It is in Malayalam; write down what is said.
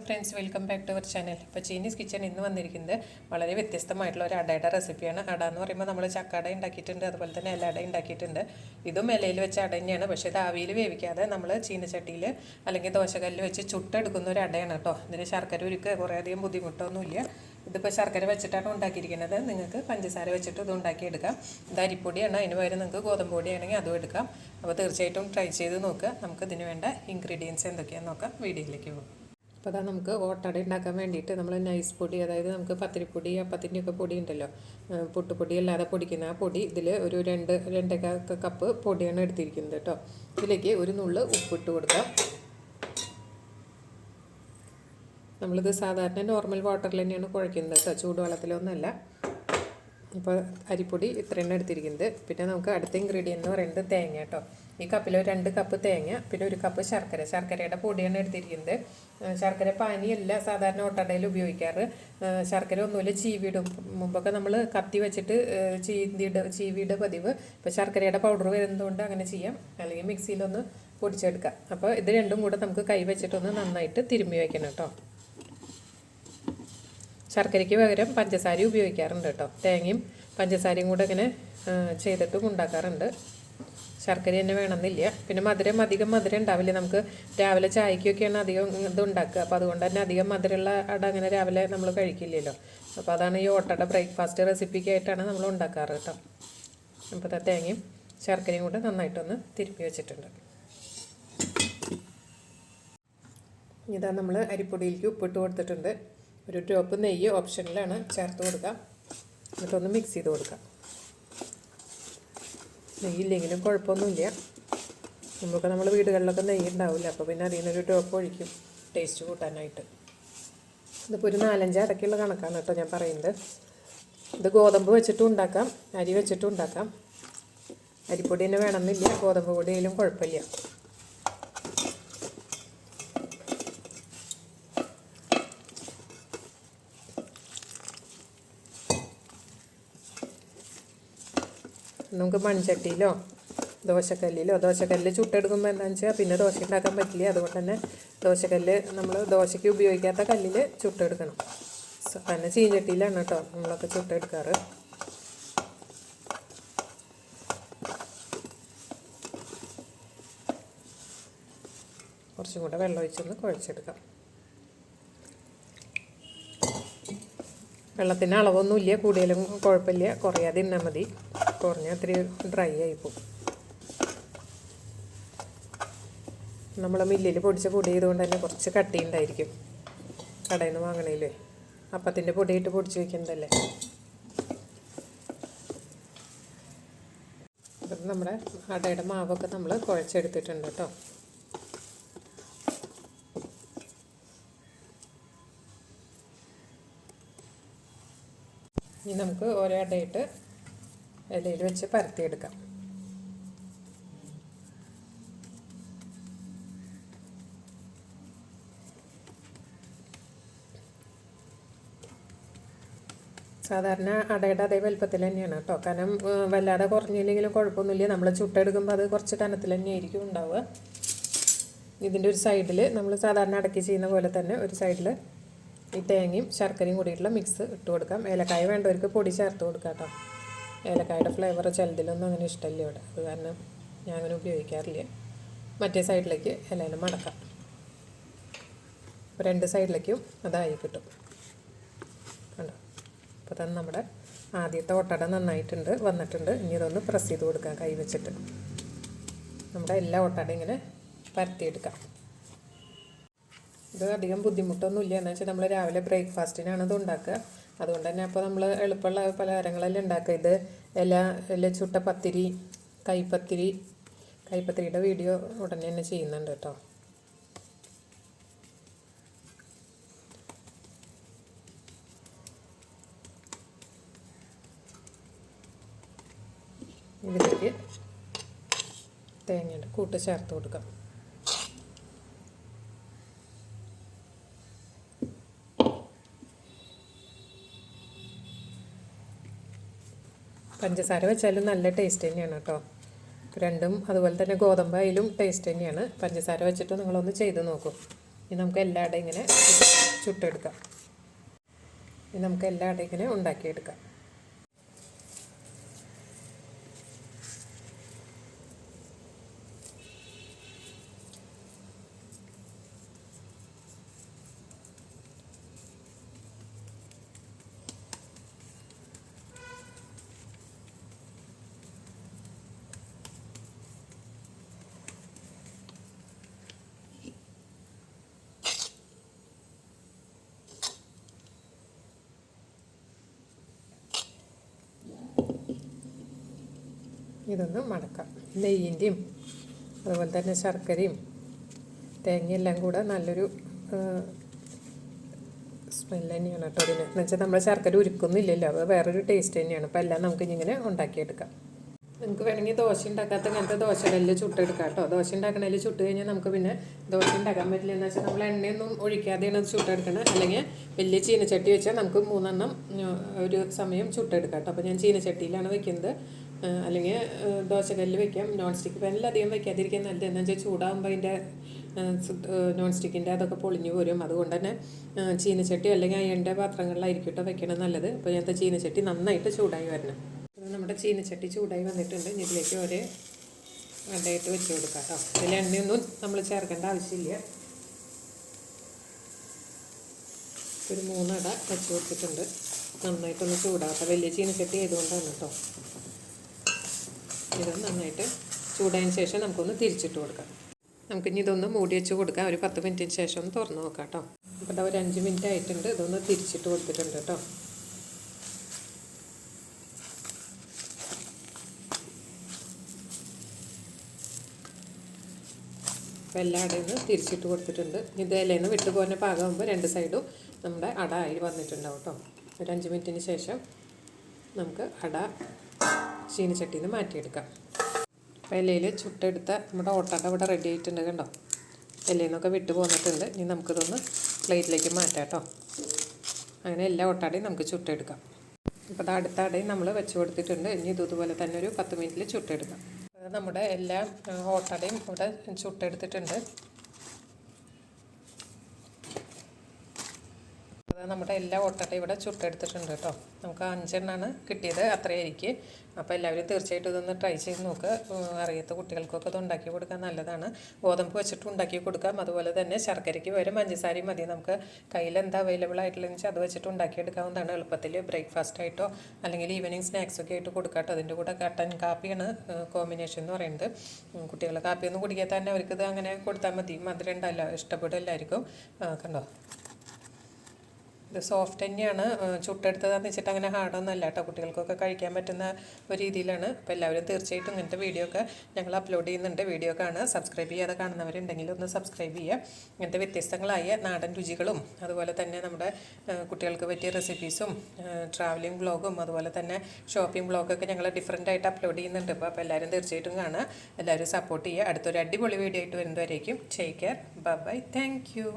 Friends, welcome back to our channel. ഇപ്പോൾ ചീനീസ് കിച്ചൺ ഇന്ന് വന്നിരിക്കുന്നത് വളരെ വ്യത്യസ്തമായിട്ടുള്ള ഒരു അടയുടെ റെസിപ്പിയാണ്. അട എന്ന് പറയുമ്പോൾ നമ്മൾ ചക്കട ഉണ്ടാക്കിയിട്ടുണ്ട്, അതുപോലെ തന്നെ ഇലയട ഉണ്ടാക്കിയിട്ടുണ്ട്. ഇതും ഇലയിൽ വെച്ച അട തന്നെയാണ്, പക്ഷേ ഇത് ആവിയിൽ വേവിക്കാതെ നമ്മൾ ചീനച്ചട്ടിയിൽ അല്ലെങ്കിൽ ദോശക്കല്ലിൽ വെച്ച് ചുട്ടെടുക്കുന്ന ഒരു അടയാണ് കേട്ടോ. ഇതിന് ശർക്കര ഉരുക്ക് കുറേയധികം ബുദ്ധിമുട്ടൊന്നുമില്ല. ഇതിപ്പോൾ ശർക്കര വെച്ചിട്ടാണ് ഉണ്ടാക്കിയിരിക്കുന്നത്. നിങ്ങൾക്ക് പഞ്ചസാര വെച്ചിട്ട് ഇത് ഉണ്ടാക്കിയെടുക്കാം. ഇത് അരിപ്പൊടിയാണ്, അതിന് പകരം നിങ്ങൾക്ക് ഗോതമ്പ് പൊടിയാണെങ്കിൽ അതും എടുക്കാം. അപ്പോൾ തീർച്ചയായിട്ടും ട്രൈ ചെയ്ത് നോക്കുക. നമുക്ക് ഇതിന് വേണ്ട ഇൻഗ്രീഡിയൻസ് എന്തൊക്കെയാണെന്ന് നോക്കാം. വീഡിയോയിലേക്ക് പോകും. അപ്പോൾ അതാ നമുക്ക് ഓട്ടട ഉണ്ടാക്കാൻ വേണ്ടിയിട്ട് നമ്മൾ നൈസ് പൊടി, അതായത് നമുക്ക് പത്തിരിപ്പൊടി അപ്പത്തിൻ്റെയൊക്കെ പൊടി ഉണ്ടല്ലോ, പുട്ടുപൊടി അല്ലാതെ പൊടിക്കുന്ന ആ പൊടി, ഇതിൽ ഒരു രണ്ടര കപ്പ് പൊടിയാണ് എടുത്തിരിക്കുന്നത് കേട്ടോ. ഇതിലേക്ക് ഒരു നുള്ള് ഉപ്പിട്ട് കൊടുക്കാം. നമ്മളിത് സാധാരണ നോർമൽ വാട്ടറിൽ തന്നെയാണ് കുഴയ്ക്കുന്നത് കേട്ടോ, ചൂടുവെള്ളത്തിലൊന്നുമല്ല. അപ്പോൾ അരിപ്പൊടി ഇത്രയാണ് എടുത്തിരിക്കുന്നത്. പിന്നെ നമുക്ക് അടുത്ത ഇൻഗ്രീഡിയൻ്റ് എന്ന് പറയുന്നത് തേങ്ങ കേട്ടോ. ഈ കപ്പിൽ 2 കപ്പ് തേങ്ങ, പിന്നെ 1 കപ്പ് ശർക്കരയുടെ പൊടിയാണ് എടുത്തിരിക്കുന്നത്. ശർക്കര പാനിയല്ല സാധാരണ ഓട്ടടയിൽ ഉപയോഗിക്കാറ്. ശർക്കര ഒന്നുമില്ല ചീവിടും. മുമ്പൊക്കെ നമ്മൾ കത്തി വെച്ചിട്ട് ചീവിയുടെ പതിവ്. ഇപ്പോൾ ശർക്കരയുടെ പൗഡർ വരുന്നതുകൊണ്ട് അങ്ങനെ ചെയ്യാം, അല്ലെങ്കിൽ മിക്സിയിലൊന്ന് പൊടിച്ചെടുക്കാം. അപ്പോൾ ഇത് രണ്ടും കൂടെ നമുക്ക് കൈ വെച്ചിട്ടൊന്ന് നന്നായിട്ട് തിരുമ്മി വയ്ക്കണം കേട്ടോ. ശർക്കരയ്ക്ക് പകരം പഞ്ചസാര ഉപയോഗിക്കാറുണ്ട് കേട്ടോ. തേങ്ങയും പഞ്ചസാരയും കൂടെ ഇങ്ങനെ ചെയ്തിട്ടും ഉണ്ടാക്കാറുണ്ട്. ശർക്കര തന്നെ വേണമെന്നില്ല. പിന്നെ അധികം മധുരം ഉണ്ടാവില്ല. നമുക്ക് രാവിലെ ചായക്കൊക്കെയാണ് അധികം ഇത് ഉണ്ടാക്കുക. അപ്പോൾ അതുകൊണ്ട് തന്നെ അധികം മധുരമുള്ള അട അങ്ങനെ രാവിലെ നമ്മൾ കഴിക്കില്ലല്ലോ. അപ്പോൾ അതാണ് ഈ ഓട്ടയുടെ ബ്രേക്ക്ഫാസ്റ്റ് റെസിപ്പിക്കായിട്ടാണ് നമ്മൾ ഉണ്ടാക്കാറ് കേട്ടോ. അപ്പോൾ തേങ്ങയും ശർക്കരയും കൂടെ നന്നായിട്ടൊന്ന് തിരുപ്പി വെച്ചിട്ടുണ്ട്. ഇതാ നമ്മൾ അരിപ്പൊടിയിലേക്ക് ഉപ്പിട്ട് കൊടുത്തിട്ടുണ്ട്. ഒരു ഡ്രോപ്പ് നെയ്യ് ഓപ്ഷനിലാണ് ചേർത്ത് കൊടുക്കാം. എന്നിട്ടൊന്ന് മിക്സ് ചെയ്ത് കൊടുക്കാം. നെയ്യില്ലെങ്കിലും കുഴപ്പമൊന്നുമില്ല. നമുക്ക് നമ്മൾ വീടുകളിലൊക്കെ നെയ്യ് ഉണ്ടാവില്ല, അപ്പോൾ പിന്നെ അതിൽ നിന്നൊരു ഡ്രോപ്പ് ഒഴിക്കും ടേസ്റ്റ് കൂട്ടാനായിട്ട്. ഇതിപ്പോൾ ഒരു 4-5 അടയ്ക്കുള്ള കണക്കാണ് കേട്ടോ ഞാൻ പറയുന്നത്. ഇത് ഗോതമ്പ് വെച്ചിട്ടും ഉണ്ടാക്കാം, അരി വെച്ചിട്ടും ഉണ്ടാക്കാം. അരിപ്പൊടി തന്നെ വേണമെന്നില്ല, ഗോതമ്പ് പൊടിയിലും കുഴപ്പമില്ല. നമുക്ക് മൺചട്ടിയിലോ ദോശക്കല്ലിൽ ചുട്ടെടുക്കുമ്പോൾ എന്താണെന്ന് വെച്ചാൽ പിന്നെ ദോശ ഉണ്ടാക്കാൻ പറ്റില്ല. അതുകൊണ്ട് തന്നെ ദോശക്കല്ല് നമ്മൾ ദോശയ്ക്ക് ഉപയോഗിക്കാത്ത കല്ലിൽ ചുട്ടെടുക്കണം. തന്നെ ചീഞ്ചട്ടിയിലാണ് കേട്ടോ നമ്മളൊക്കെ ചുട്ടെടുക്കാറ്. കുറച്ചും കൂടെ വെള്ളം ഒഴിച്ചൊന്ന് കുഴച്ചെടുക്കാം. വെള്ളത്തിന് അളവൊന്നുമില്ല, കൂടുതലും കുഴപ്പമില്ല, കുറയാതെ ഇന്നാൽ മതി. കുറഞ്ഞാൽ ഇത്തിരി ഡ്രൈ ആയിപ്പോവും. നമ്മൾ മില്ലിൽ പൊടിച്ച പൊടി ചെയ്തുകൊണ്ട് തന്നെ കുറച്ച് കട്ടി ഉണ്ടായിരിക്കും. കടയിൽ നിന്ന് വാങ്ങണേലേ അപ്പത്തിൻ്റെ പൊടിയിട്ട് പൊടിച്ച് വയ്ക്കുന്നതല്ലേ. അപ്പം നമ്മുടെ അടയുടെ മാവൊക്കെ നമ്മൾ കുഴച്ചെടുത്തിട്ടുണ്ട് കേട്ടോ. ഇനി നമുക്ക് ഓരോ അടയിട്ട് ഇലയിൽ വെച്ച് പരത്തിയെടുക്കാം. സാധാരണ അടയുടെ അതേ വലുപ്പത്തിൽ തന്നെയാണ് കേട്ടോ. കനം വല്ലാതെ കുറഞ്ഞില്ലെങ്കിലും കുഴപ്പമൊന്നുമില്ല. നമ്മൾ ചുട്ടെടുക്കുമ്പോൾ അത് കുറച്ച് കനത്തിൽ തന്നെയായിരിക്കും ഉണ്ടാവുക. ഇതിൻ്റെ ഒരു സൈഡിൽ നമ്മൾ സാധാരണ അടക്കി ചെയ്യുന്ന പോലെ തന്നെ ഒരു സൈഡിൽ ഈ തേങ്ങയും ശർക്കരയും കൂടിയിട്ടുള്ള മിക്സ് ഇട്ട് കൊടുക്കാം. ഏലക്കായ വേണ്ടവർക്ക് പൊടി ചേർത്ത് കൊടുക്കാം കേട്ടോ. ഏലക്കായുടെ ഫ്ലേവർ ചിലതിലൊന്നും അങ്ങനെ ഇഷ്ടമില്ല ഇവിടെ, അത് കാരണം ഞാൻ അങ്ങനെ ഉപയോഗിക്കാറില്ല. മറ്റേ സൈഡിലേക്ക് ഇലയിൽ മടക്കാം. 2 സൈഡിലേക്കും അതായി കിട്ടും കണ്ടോ. അപ്പോൾ തന്നെ നമ്മുടെ ആദ്യത്തെ ഓട്ടട നന്നായിട്ടുണ്ട് വന്നിട്ടുണ്ട്. ഇനി ഇതൊന്ന് പ്രസ് ചെയ്ത് കൊടുക്കാം കൈ വെച്ചിട്ട്. നമ്മുടെ എല്ലാ ഓട്ടടയും ഇങ്ങനെ പരത്തിയെടുക്കാം. ഇത് അധികം ബുദ്ധിമുട്ടൊന്നുമില്ല. എന്ന് വെച്ചാൽ നമ്മൾ രാവിലെ ബ്രേക്ക്ഫാസ്റ്റിനാണ് ഇത് ഉണ്ടാക്കുക. അതുകൊണ്ട് തന്നെ അപ്പോൾ നമ്മൾ എളുപ്പമുള്ള പലഹാരങ്ങളെല്ലാം ഉണ്ടാക്കുക. ഇത് ഇല ചുട്ട പത്തിരി, കൈപ്പത്തിരിയുടെ വീഡിയോ ഉടനെ തന്നെ ചെയ്യുന്നുണ്ട് കേട്ടോ. ഇതിലേക്ക് തേങ്ങയുടെ കൂട്ട് ചേർത്ത് കൊടുക്കാം. പഞ്ചസാര വെച്ചാലും നല്ല ടേസ്റ്റ് തന്നെയാണ് കേട്ടോ. രണ്ടും അതുപോലെ തന്നെ ഗോതമ്പായാലും ടേസ്റ്റ് തന്നെയാണ്. പഞ്ചസാര വെച്ചിട്ട് നിങ്ങളൊന്ന് ചെയ്ത് നോക്കൂ. ഇനി നമുക്ക് എല്ലാ അടയും ഇങ്ങനെ ചുട്ടെടുക്കാം. ഇനി നമുക്ക് എല്ലാ അടയും ഇങ്ങനെ ഉണ്ടാക്കിയെടുക്കാം. ഇതൊന്ന് മടക്കാം. നെയ്യിൻ്റെയും അതുപോലെ തന്നെ ശർക്കരയും തേങ്ങയെല്ലാം കൂടെ നല്ലൊരു സ്മെല്ല് തന്നെയാണ് കേട്ടോ അതിന്. എന്നുവെച്ചാൽ നമ്മൾ ശർക്കര ഉരുക്കുന്നില്ലല്ലോ, അത് വേറൊരു ടേസ്റ്റ് തന്നെയാണ്. അപ്പോൾ എല്ലാം നമുക്ക് ഇങ്ങനെ ഉണ്ടാക്കിയെടുക്കാം. നമുക്ക് വേണമെങ്കിൽ ദോശ ഉണ്ടാക്കാത്ത ഇങ്ങനത്തെ ദോശകളിൽ ചുട്ടെടുക്കാം കേട്ടോ. ദോശ ഉണ്ടാക്കണതിൽ ചുട്ട് കഴിഞ്ഞാൽ നമുക്ക് പിന്നെ ദോശ ഉണ്ടാക്കാൻ പറ്റില്ല. എന്ന് വെച്ചാൽ നമ്മൾ എണ്ണയൊന്നും ഒഴിക്കാതെയാണ് അത് ചുട്ടെടുക്കണം. അല്ലെങ്കിൽ വലിയ ചീനച്ചട്ടി വെച്ചാൽ നമുക്ക് 3 എണ്ണം ഒരു സമയം ചുട്ടെടുക്കാം കേട്ടോ. അപ്പോൾ ഞാൻ ചീനച്ചട്ടിയിലാണ് വെക്കുന്നത്. അല്ലെങ്കിൽ ദോശക്കല്ലിൽ വെക്കാം. നോൺ സ്റ്റിക്ക് പാനിൽ അധികം വയ്ക്കാതിരിക്കാൻ നല്ലത്. എന്താ വെച്ചാൽ ചൂടാകുമ്പോൾ അതിൻ്റെ നോൺ സ്റ്റിക്കിൻ്റെ അതൊക്കെ പൊളിഞ്ഞു പോരും. അതുകൊണ്ട് തന്നെ ചീനച്ചട്ടി അല്ലെങ്കിൽ അയണിൻ്റെ പാത്രങ്ങളിലായിരിക്കും കേട്ടോ വെക്കണം നല്ലത്. അപ്പോൾ ഞാനത്തെ ചീനച്ചട്ടി നന്നായിട്ട് ചൂടായി വരണം. നമ്മുടെ ചീനച്ചട്ടി ചൂടായി വന്നിട്ടുണ്ട്. ഇതിലേക്ക് ഒരു അടയിട്ട് വെച്ച് കൊടുക്കാം കേട്ടോ. ഇതിൽ എണ്ണയൊന്നും നമ്മൾ ചേർക്കേണ്ട ആവശ്യമില്ല. ഒരു 3 അട വെച്ച് കൊടുത്തിട്ടുണ്ട്. നന്നായിട്ടൊന്ന് ചൂടാകട്ടെ. വലിയ ചീനച്ചട്ടി ആയതുകൊണ്ടാണ് കേട്ടോ. ഇത് നന്നായിട്ട് ചൂടായതിന് ശേഷം നമുക്കൊന്ന് തിരിച്ചിട്ട് കൊടുക്കാം. നമുക്കിനി ഇതൊന്ന് മൂടി വെച്ച് കൊടുക്കാം. ഒരു 10 മിനിറ്റിന് ശേഷം ഒന്ന് തുറന്ന് നോക്കാം കേട്ടോ. അപ്പോൾ ഇതാ ഒരു 5 മിനിറ്റ് ആയിട്ടുണ്ട്. ഇതൊന്ന് തിരിച്ചിട്ട് കൊടുത്തിട്ടുണ്ട് കേട്ടോ. അപ്പോൾ എല്ലാ അടയിൽ നിന്ന് തിരിച്ചിട്ട് കൊടുത്തിട്ടുണ്ട്. ഇത് ഇലയിൽ നിന്ന് വിട്ടു പോകുന്ന പാകമാകുമ്പോൾ 2 സൈഡും നമ്മുടെ അട ആയി വന്നിട്ടുണ്ടാവും കേട്ടോ. ഒരു 5 മിനിറ്റിന് ശേഷം നമുക്ക് അട ചീനച്ചട്ടിയിൽ നിന്ന് മാറ്റിയെടുക്കാം. അപ്പോൾ ഇലയിൽ ചുട്ടെടുത്ത നമ്മുടെ ഓട്ടട ഇവിടെ റെഡി ആയിട്ടുണ്ട് കണ്ടോ. ഇലയിൽ നിന്നൊക്കെ വിട്ടു പോന്നിട്ടുണ്ട്. ഇനി നമുക്കിതൊന്ന് പ്ലേറ്റിലേക്ക് മാറ്റാം കേട്ടോ. അങ്ങനെ എല്ലാ ഓട്ടടയും നമുക്ക് ചുട്ടെടുക്കാം. അപ്പോൾ അത് അടുത്ത അടയും നമ്മൾ വെച്ച് കൊടുത്തിട്ടുണ്ട്. ഇനി ഇതുപോലെ തന്നെ ഒരു 10 മിനിറ്റിൽ ചുട്ടെടുക്കാം. നമ്മുടെ എല്ലാ ഓട്ടടയും ഇവിടെ ചുട്ടെടുത്തിട്ടുണ്ട്. നമ്മുടെ എല്ലാ ഓട്ടടയും ഇവിടെ ചുട്ടെടുത്തിട്ടുണ്ട് കേട്ടോ. നമുക്ക് 5 എണ്ണമാണ് കിട്ടിയത്, അത്രയായിരിക്കും. അപ്പോൾ എല്ലാവരും തീർച്ചയായിട്ടും ഇതൊന്ന് ട്രൈ ചെയ്ത് നോക്കുക. അറിയാത്ത കുട്ടികൾക്കൊക്കെ ഇത് ഉണ്ടാക്കി കൊടുക്കാൻ നല്ലതാണ്. ഗോതമ്പ് വെച്ചിട്ട് ഉണ്ടാക്കി കൊടുക്കാം. അതുപോലെ തന്നെ ശർക്കരയ്ക്ക് പകരം പഞ്ചസാരയും മതി. നമുക്ക് കയ്യിൽ എന്താ അവൈലബിൾ ആയിട്ടുള്ളതെന്ന് വെച്ചാൽ അത് വെച്ചിട്ട് ഉണ്ടാക്കിയെടുക്കാവുന്നതാണ്. എളുപ്പത്തിൽ ബ്രേക്ക്ഫാസ്റ്റ് ആയിട്ടോ അല്ലെങ്കിൽ ഈവനിങ് സ്നാക്സൊക്കെ ആയിട്ട് കൊടുക്കാം കേട്ടോ. അതിൻ്റെ കൂടെ കട്ടൻ കാപ്പിയാണ് കോമ്പിനേഷൻ എന്ന് പറയുന്നത്. കുട്ടികൾ കാപ്പിയൊന്നും കുടിക്കാൻ തന്നെ അവർക്കിത് അങ്ങനെ കൊടുത്താൽ മതി. മധുരം ഉണ്ടല്ലോ, ഇഷ്ടപ്പെടും എല്ലാവർക്കും. കണ്ടോ, ഇത് സോഫ്റ്റ് തന്നെയാണ്. ചുട്ടെടുത്തതാണെന്ന് വെച്ചിട്ട് അങ്ങനെ ഹാർഡൊന്നുമല്ല കേട്ടോ. കുട്ടികൾക്കൊക്കെ കഴിക്കാൻ പറ്റുന്ന ഒരു രീതിയിലാണ്. അപ്പോൾ എല്ലാവരും തീർച്ചയായിട്ടും ഇങ്ങനത്തെ വീഡിയോ ഒക്കെ ഞങ്ങൾ അപ്ലോഡ് ചെയ്യുന്നുണ്ട്. വീഡിയോ കാണുക. സബ്സ്ക്രൈബ് ചെയ്യാതെ കാണുന്നവരുണ്ടെങ്കിൽ ഒന്ന് സബ്സ്ക്രൈബ് ചെയ്യുക. ഇങ്ങനത്തെ വ്യത്യസ്തങ്ങളായ നാടൻ രുചികളും അതുപോലെ തന്നെ നമ്മുടെ കുട്ടികൾക്ക് പറ്റിയ റെസിപ്പീസും ട്രാവലിംഗ് വ്ളോഗും അതുപോലെ തന്നെ ഷോപ്പിംഗ് വ്ളോഗൊക്കെ ഞങ്ങൾ ഡിഫറെൻ്റ് ആയിട്ട് അപ്ലോഡ് ചെയ്യുന്നുണ്ട്. അപ്പോൾ എല്ലാവരും തീർച്ചയായിട്ടും കാണുക. എല്ലാവരും സപ്പോർട്ട് ചെയ്യുക. അടുത്തൊരു അടിപൊളി വീഡിയോ ആയിട്ട് വരുന്നവരേക്കും take care. Bye bye. Thank U.